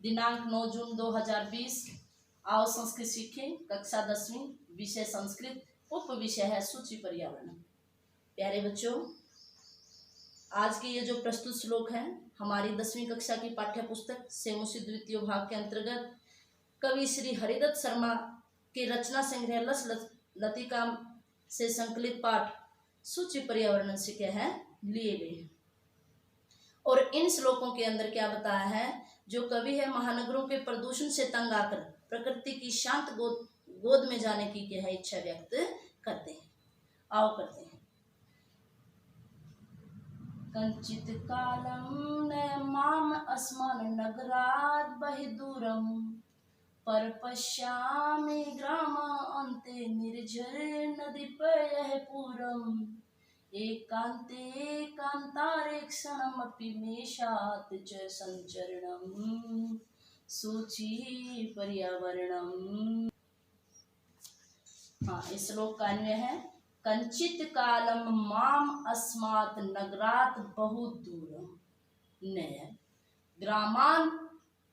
दिनांक 9 जून 2020। आओ संस्कृत सीखें। कक्षा 10वीं, विषय संस्कृत, उप विषय है सूची पर्यावरण। प्यारे बच्चों, आज के ये जो प्रस्तुत श्लोक हैं हमारी 10वीं कक्षा की पाठ्य पुस्तक सेमुसी द्वितीय भाग के अंतर्गत कवि श्री हरिदत्त शर्मा के रचना संग्रह लस लतिका से संकलित पाठ सूची पर्यावरण से क्या है लिए गए हैं। और इन श्लोकों के अंदर क्या बताया है, जो कवि है महानगरों के प्रदूषण से तंग आकर प्रकृति की शांत गोद में जाने की क्या है इच्छा व्यक्त करते हैं। आओ करते हैं। कंचित कालम न माम अस्मान नगराद बहिदूरम पर पश्यामि ग्राम अन्ते निर्झर नदीपयः पूरम एकांते कांतारे क्षणमपि मेषात् च संचरणम सूची पर्यावरणम। हाँ, इस श्लोक का अन्वय है कंचित कालम माम अस्मात् नगरात् बहु दूरम नय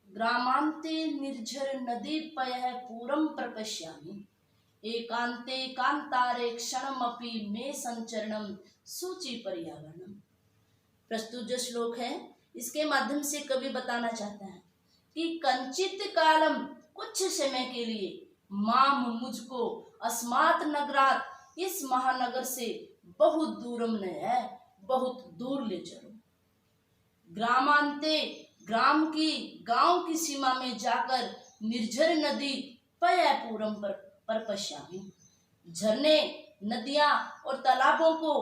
ग्रामांते निर्झर नदी पयः पूरम प्रपश्यामि एकांते कांतारे क्षणमपि मे संचरणम सूची पर्यावरणम। प्रस्तुत जो श्लोक है इसके माध्यम से कवि बताना चाहता है कि कंचित कालम कुछ समय के लिए माम मुझको अस्मात् नगरात इस महानगर से बहुत दूरम न है बहुत दूर ले चलो। ग्रामांते ग्राम की गांव की सीमा में जाकर निर्झर नदी पयपूरम पर पश्यामि झरने नदियां और तालाबों को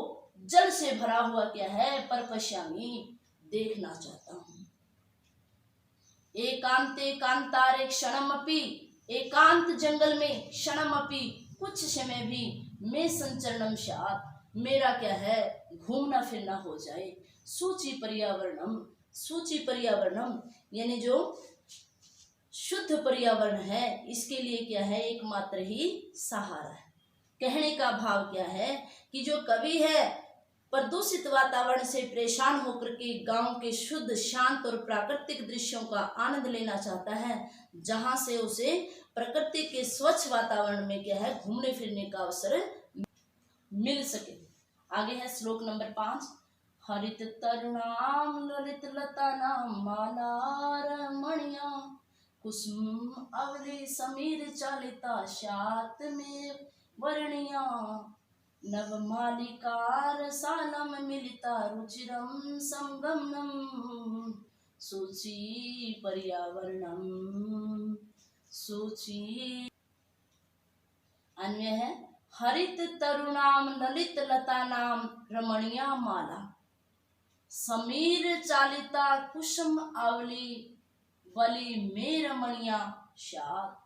जल से भरा हुआ क्या है पर पश्यामि देखना चाहता हूं। एकांते कांतारे क्षणमपि एकांत जंगल में क्षणमपि कुछ समय भी मैं संचरणम शात मेरा क्या है घूमना फिरना हो जाए। सूची पर्यावरणम यानी जो शुद्ध पर्यावरण है इसके लिए क्या है एकमात्र ही सहारा है। कहने का भाव क्या है कि जो कवि है प्रदूषित वातावरण से परेशान होकर के गांव के शुद्ध शांत और प्राकृतिक दृश्यों का आनंद लेना चाहता है, जहां से उसे प्रकृति के स्वच्छ वातावरण में क्या है घूमने फिरने का अवसर मिल सके। आगे है श्लोक नंबर 5। हरित तरुणाम ललित लतानाम मालारमणिया कुसुम अवली समीर चालिता शात में वर्णिया नवमालिकार सालम मिलिता रुचिरम संगमनम सूची पर्यावरणम। सूची अन्य है हरित तरुणाम ललित लतानाम रमणीया माला समीर चालिता कुसुम अवली वली में रमणीया शात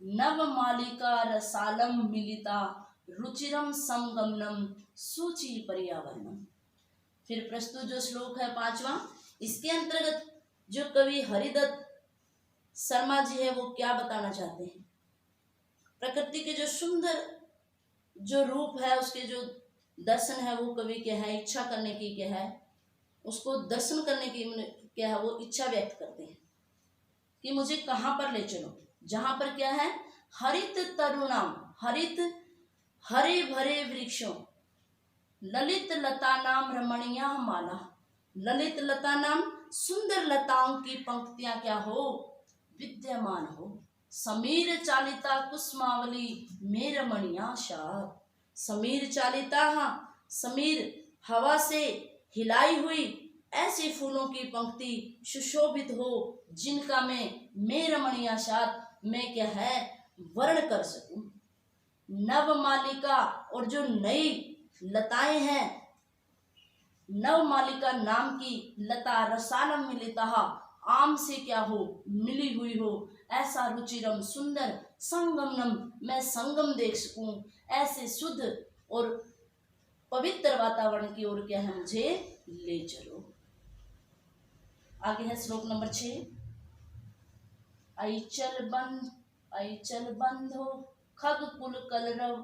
नव मालिका रसालम मिलिता रुचिरम संगमनम सूची पर्यावरणम। फिर प्रस्तुत जो श्लोक है 5वां, इसके अंतर्गत जो कवि हरिदत्त शर्मा जी है वो क्या बताना चाहते हैं। प्रकृति के जो सुंदर जो रूप है उसके जो दर्शन है वो कवि क्या है इच्छा करने की क्या है उसको दर्शन करने की क्या है वो इच्छा व्यक्त करते हैं कि मुझे कहाँ पर ले चलो, जहां पर क्या है हरित तरुणाम हरित हरे भरे वृक्षों ललित लता नाम रमणीया माला ललित लता नाम सुंदर लताओं की पंक्तियां क्या हो विद्यमान हो। समीर चालिता कुसुमावली में रमणीया शात समीर चालिता हाँ समीर हवा से हिलाई हुई ऐसे फूलों की पंक्ति सुशोभित हो जिनका मैं रमणीया शात मैं क्या है वर्ण कर सकूं। नव मालिका और जो नई लताएं हैं नव मालिका नाम की लता रसालम मिलिता आम से क्या हो मिली हुई हो ऐसा रुचिरम सुंदर संगमनम मैं संगम देख सकूं ऐसे शुद्ध और पवित्र वातावरण की ओर क्या है मुझे ले चलो। आगे है श्लोक नंबर 6। ऐचल बंधो खग कुल कलरव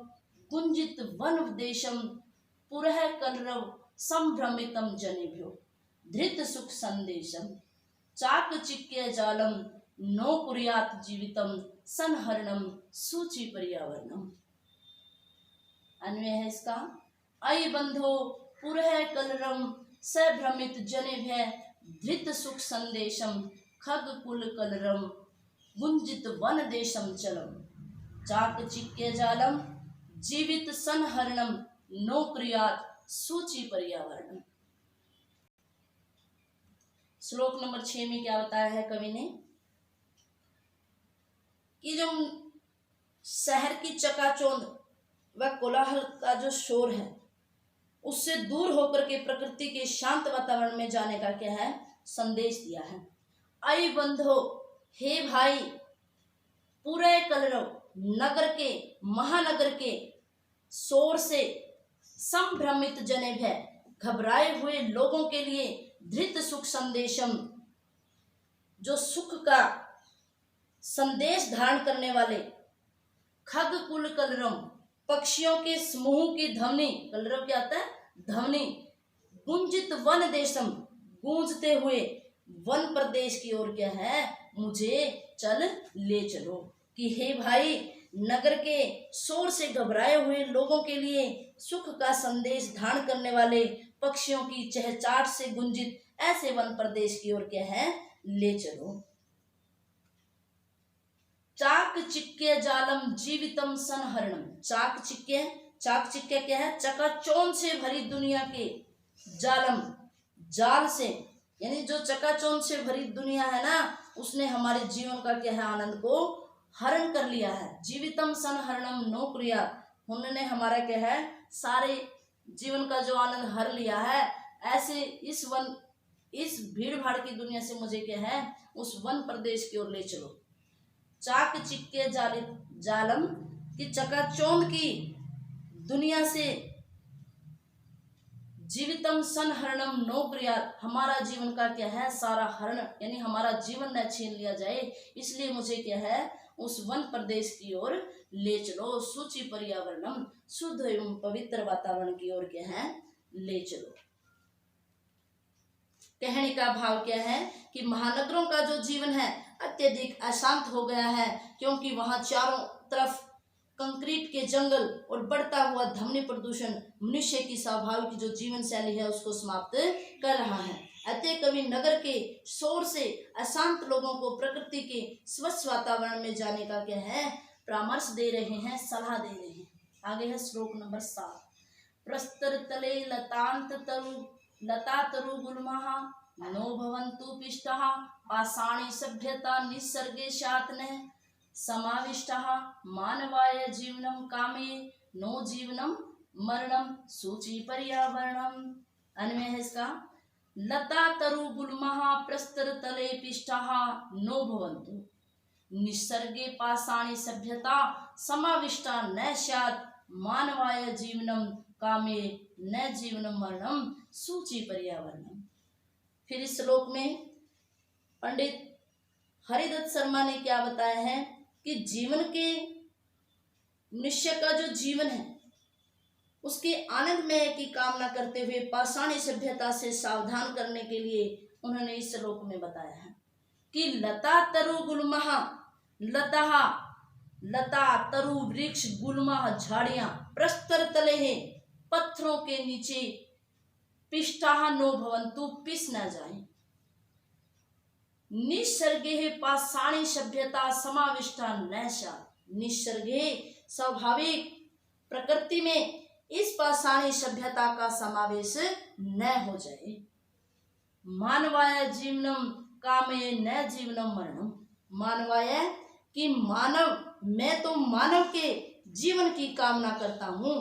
गुंजित वन देशम पुरह कलरव संभ्रमितम जनेभ्यो धृत सुख संदेशम चाकचिक्य जालम नो कुर्यात् जीवितम संहरणम सूचि पर्यावरणम। अन्वय है इसका, अयि बंधो पुरः कलरम सभ्रमित जने भय धृत सुख संदेशम खग कुल कलरम गुंजित वन देशम चलम चाक चिक्के जालम जीवित संहरणम नो क्रियात सूचि पर्यावरणम। श्लोक नंबर 6 में क्या बताया है कवि ने कि जो शहर की चकाचौंध व कोलाहल का जो शोर है उससे दूर होकर के प्रकृति के शांत वातावरण में जाने का क्या है संदेश दिया है। आई बंधो, हे भाई, पूरे कलरव नगर के महानगर के शोर से संभ्रमित जने भय घबराए हुए लोगों के लिए धृत सुख संदेशम, जो सुख का संदेश धारण करने वाले खग कुल कलरम, पक्षियों के समूह की ध्वनि, कलरव क्या आता है ध्वनि, गुंजित वन देशम, गूंजते हुए वन प्रदेश की ओर क्या है मुझे चल ले चलो। कि हे भाई, नगर के शोर से घबराए हुए लोगों के लिए सुख का संदेश धारण करने वाले पक्षियों की चहचहाट से गुंजित ऐसे वन प्रदेश की ओर क्या है ले चलो। चाक चिक्के जालम जीवितम संहरणम, चाक चिक्के क्या है चकाचौंध से भरी दुनिया के जालम, जाल से, यानी जो चकाचौंध से भरी दुनिया है ना उसने हमारे जीवन का क्या है आनंद को हरण कर लिया है। जीवितम संहरणम नो क्रिया, उन्होंने हमारा क्या है सारे जीवन का जो आनंद हर लिया है। ऐसे इस भीड़ भाड़ की दुनिया से मुझे क्या है उस वन प्रदेश की ओर ले चलो। चाक चिक्के जालम की चकाचौंध की दुनिया से जीवितम संहरणम नो क्रियात, हमारा जीवन का क्या है सारा हरण, यानी हमारा जीवन न छीन लिया जाए, इसलिए मुझे क्या है उस वन प्रदेश की ओर ले चलो। सूचि पर्यावरणम, शुद्ध एवं पवित्र वातावरण की ओर क्या है ले चलो। कहने का भाव क्या है कि महानगरों का जो जीवन है अत्यधिक अशांत हो गया है, क्योंकि वहां चारों तरफ कंक्रीट के जंगल और बढ़ता हुआ ध्वनि प्रदूषण मनुष्य की स्वाभाविक जो जीवन शैली है उसको समाप्त कर रहा है। अतः कवि नगर के शोर से अशांत लोगों को प्रकृति के स्वच्छ वातावरण में जाने का क्या है परामर्श दे रहे हैं, सलाह दे रहे हैं। आगे है श्लोक नंबर 7, प्रस्तर तले लता तरु गुल्मः नो भवन्तु पिष्टः पाषाणी सभ्यता निसर्गे शातनः समाविष्टः मानवाय जीवनम कामे नो जीवनम मरणम सूचि पर्यावरणम। अन्वय है इसका, लता तरु गुल्मः प्रस्तर तले पिष्टः नो भवन्तु निसर्गे पाषाणी सभ्यता समाविष्टा न स्यात् मानवाय जीवनम कामे न जीवनम मरणम सूचि पर्यावरणम। फिर इस श्लोक में पंडित हरिदत्त शर्मा ने क्या बताया है कि जीवन के मनुष्य का जो जीवन है उसके आनंदमय की कामना करते हुए पाषाणी सभ्यता से सावधान करने के लिए उन्होंने इस श्लोक में बताया है कि लता तरु गुल्मः, लता तरु वृक्ष गुल्मः झाड़ियां प्रस्तर तले है पत्थरों के नीचे, पिष्टाः नो भवन्तु पिस न जाए, निसर्गे पाषाणी सभ्यता समाविष्टा न स्यात्, निसर्गे स्वाभाविक प्रकृति में इस पाषाणी सभ्यता का समावेश न हो जाए। मानवाय जीवनम कामे न जीवनम मरणम, मानवाय कि मानव, मैं तो मानव के जीवन की कामना करता हूँ,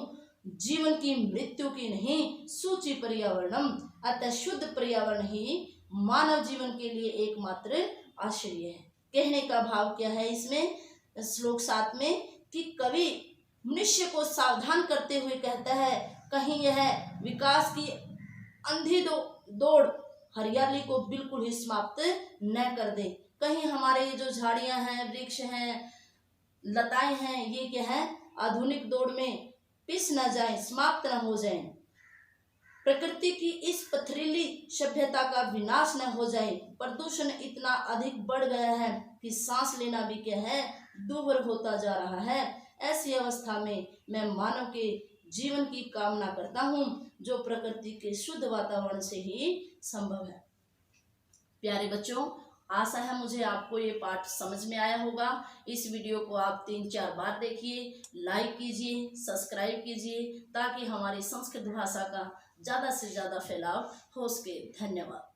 जीवन की मृत्यु की नहीं। सूचि पर्यावरणम, अतः शुद्ध पर्यावरण ही मानव जीवन के लिए एकमात्र आश्रय है। कहने का भाव क्या है इसमें श्लोक 7 में कि कवि मनुष्य को सावधान करते हुए कहता है कहीं यह विकास की अंधी दौड़ हरियाली को बिल्कुल ही समाप्त न कर दे, कहीं हमारे जो झाड़ियां हैं, वृक्ष हैं, लताएं हैं, ये क्या है आधुनिक दौड़ में पिस न जाए, समाप्त न हो जाए। प्रकृति की इस पथरीली सभ्यता का विनाश न हो जाए। प्रदूषण इतना अधिक बढ़ गया है कि सांस लेना भी क्या है, दूभर होता जा रहा है। ऐसी अवस्था में मैं मानव के जीवन की कामना करता हूँ, जो प्रकृति के शुद्ध वातावरण से ही संभव है। प्यारे बच्चों, आशा है मुझे आपको ये पाठ समझ में आया होगा। इस वीडियो को आप 3-4 बार देखिए, लाइक कीजिए, सब्सक्राइब कीजिए, ताकि हमारी संस्कृत भाषा का ज़्यादा से ज़्यादा फैलाव हो सके। धन्यवाद।